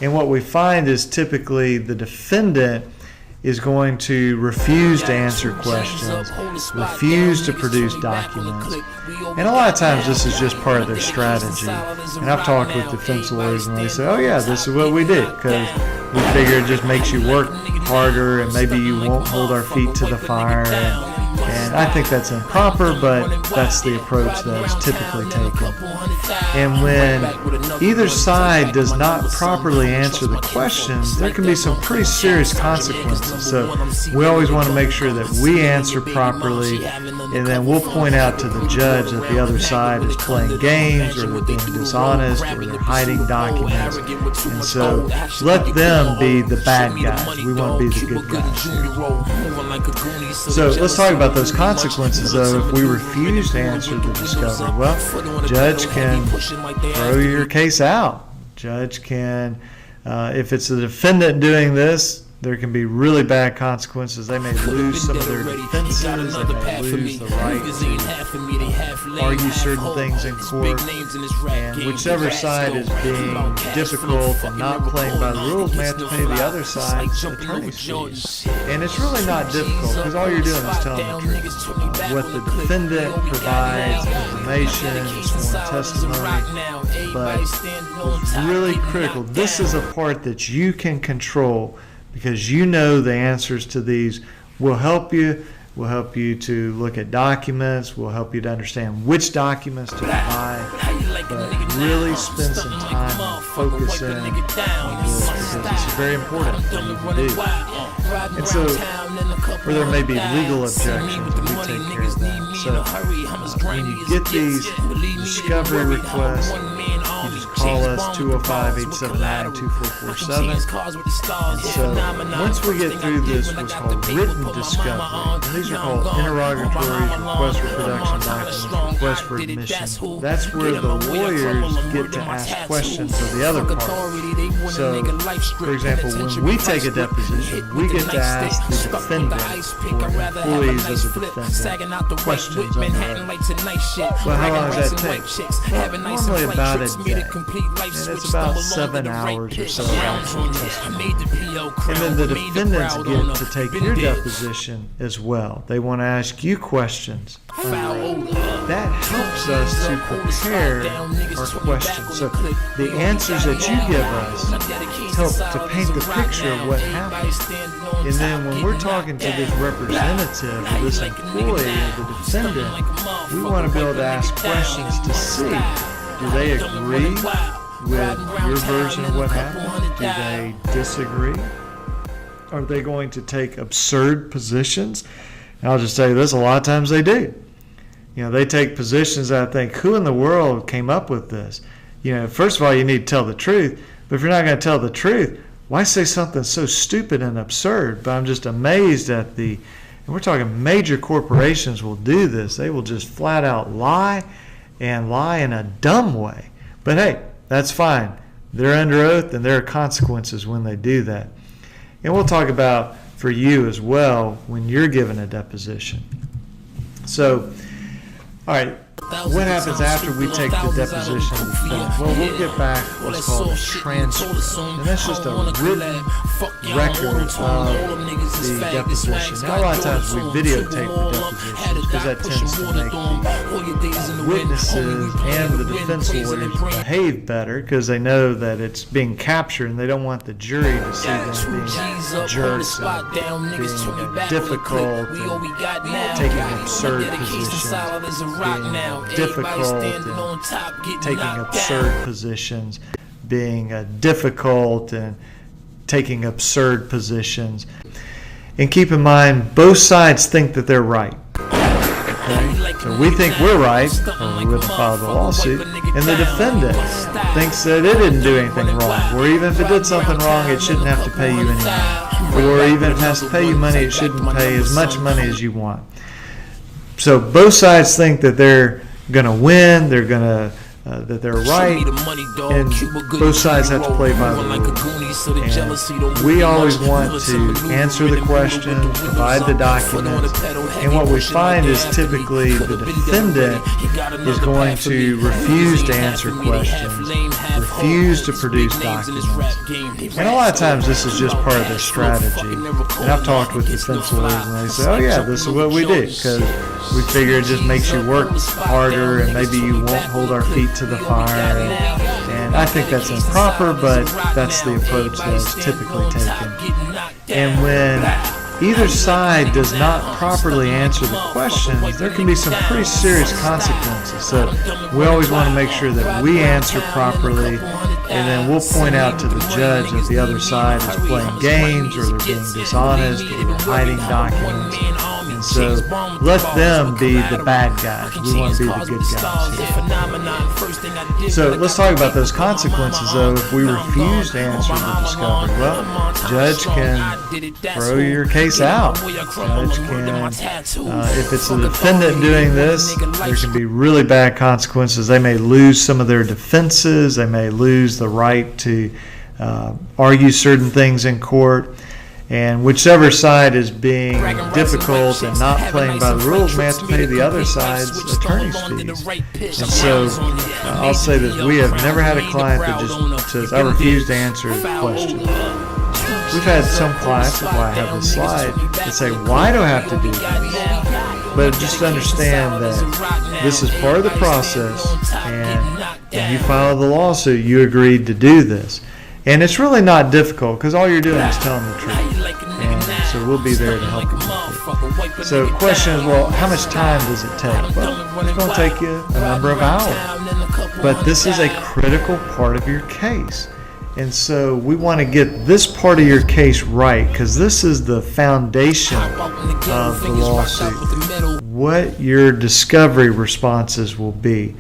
And what we find is typically the defendant is going to refuse to answer questions, refuse to produce documents. And a lot of times this is just part of their strategy. And I've talked with defense lawyers and they say, oh yeah, this is what we did because we figure it just makes you work harder and maybe you won't hold our feet to the fire. And I think that's improper, but that's the approach that is typically taken. And when either side does not properly answer the questions, there can be some pretty serious consequences. So we always want to make sure that we answer properly, and then we'll point out to the judge that the other side is playing games, or they're being dishonest, or they're hiding documents. And so let them be the bad guys. We want to be the good guys here. So let's talk about those consequences, though. If we refuse to answer the discovery, well, judge can throw your case out. Judge can, if it's the defendant doing this, there can be really bad consequences. They may lose some of their defenses. They may lose the right to argue certain things in court. And whichever side is being difficult and not playing by the rules may have to pay the other side's attorney's fees. And it's really not difficult because all you're doing is telling the truth. What the defendant provides, information, sworn testimony, but it's really critical. This is a part that you can control, because you know the answers to these. Will help you. We'll help you to look at documents. We'll help you to understand which documents to provide. But really spend some time and focus in on this, because it's very important for you to do. And so, where there may be legal objections, we take care of that. So when you get these discovery requests, you just call us 205-879-2447. And so once we get through this, what's called written discovery, and these are called interrogatories, requests for production documents, requests for admission. That's where the lawyers get to ask questions of the other party. So, for example, when we take a deposition, we get to ask the defendant or employees of the defendant questions under oath. Well, how long does that take? Well, normally about a day. And it's about 7 hours or so of actual testimony. And then the defendants get to take your deposition as well. They want to ask you questions. That helps us to prepare our questions. So the answers that you give us help to paint the picture of what happened. And then when we're talking to this representative or this employee or the defendant, we want to be able to ask questions to see, do they agree with your version of what happened? Do they disagree? Are they going to take absurd positions? And I'll just tell you this, a lot of times they do. You know, they take positions that I think, who in the world came up with this? You know, first of all, you need to tell the truth. But if you're not going to tell the truth, why say something so stupid and absurd? But I'm just amazed at and we're talking major corporations will do this. They will just flat out lie, and lie in a dumb way. But hey, that's fine. They're under oath, and there are consequences when they do that. And we'll talk about for you as well when you're given a deposition. So, all right, what happens after we take the deposition of the defendant? Well, we'll get back what's called a transcript. And that's just a written record of the deposition. Now, a lot of times we videotape the depositions because that tends to make the witnesses and the defense lawyers behave better because they know that it's being captured and they don't want the jury to see them being jerks and being difficult and taking absurd positions, being difficult and taking absurd positions, being difficult and taking absurd positions. And keep in mind, both sides think that they're right. Okay? So we think we're right, or we wouldn't file the lawsuit, and the defendant thinks that it didn't do anything wrong, or even if it did something wrong, it shouldn't have to pay you any money. Or even if it has to pay you money, it shouldn't pay as much money as you want. So both sides think that they're going to win, they're going that they're right, and both sides have to play by the rules. And we always want to answer the question, provide the documents, and what we find is typically the defendant is going to refuse to answer questions, refuse to produce documents, and a lot of times this is just part of their strategy. And I've talked with defense lawyers and they say, oh yeah, this is what we do, because we figure it just makes you work harder and maybe you won't hold our feet to the fire. And I think that's improper, but that's the approach that's typically taken. And when either side does not properly answer the questions, there can be some pretty serious consequences. So we always want to make sure that we answer properly, and then we'll point out to the judge that the other side is playing games, or they're being dishonest, or they're hiding documents. And so let them be the bad guys. We want to be the good guys here. So let's talk about those consequences, though. If we refuse to answer the discovery, well, judge can throw your case out. Judge can, if it's the defendant doing this, there can be really bad consequences. They may lose some of their defenses. They may lose the right to argue certain things in court. And whichever side is being difficult and not playing by the rules may have to pay the other side's attorney's fees. And so I'll say this, we have never had a client that just says, I refuse to answer the question. We've had some clients, that's why I have this slide, that say, why do I have to do this? But just understand that this is part of the process, and when you file the lawsuit, you agreed to do this. And it's really not difficult, because all you're doing is telling the truth. And so we'll be there to help you with it. So the question is, well, how much time does it take? Well, it's going to take you a number of hours. But this is a critical part of your case. And so we want to get this part of your case right, because this is the foundation of the lawsuit. What your discovery responses will be.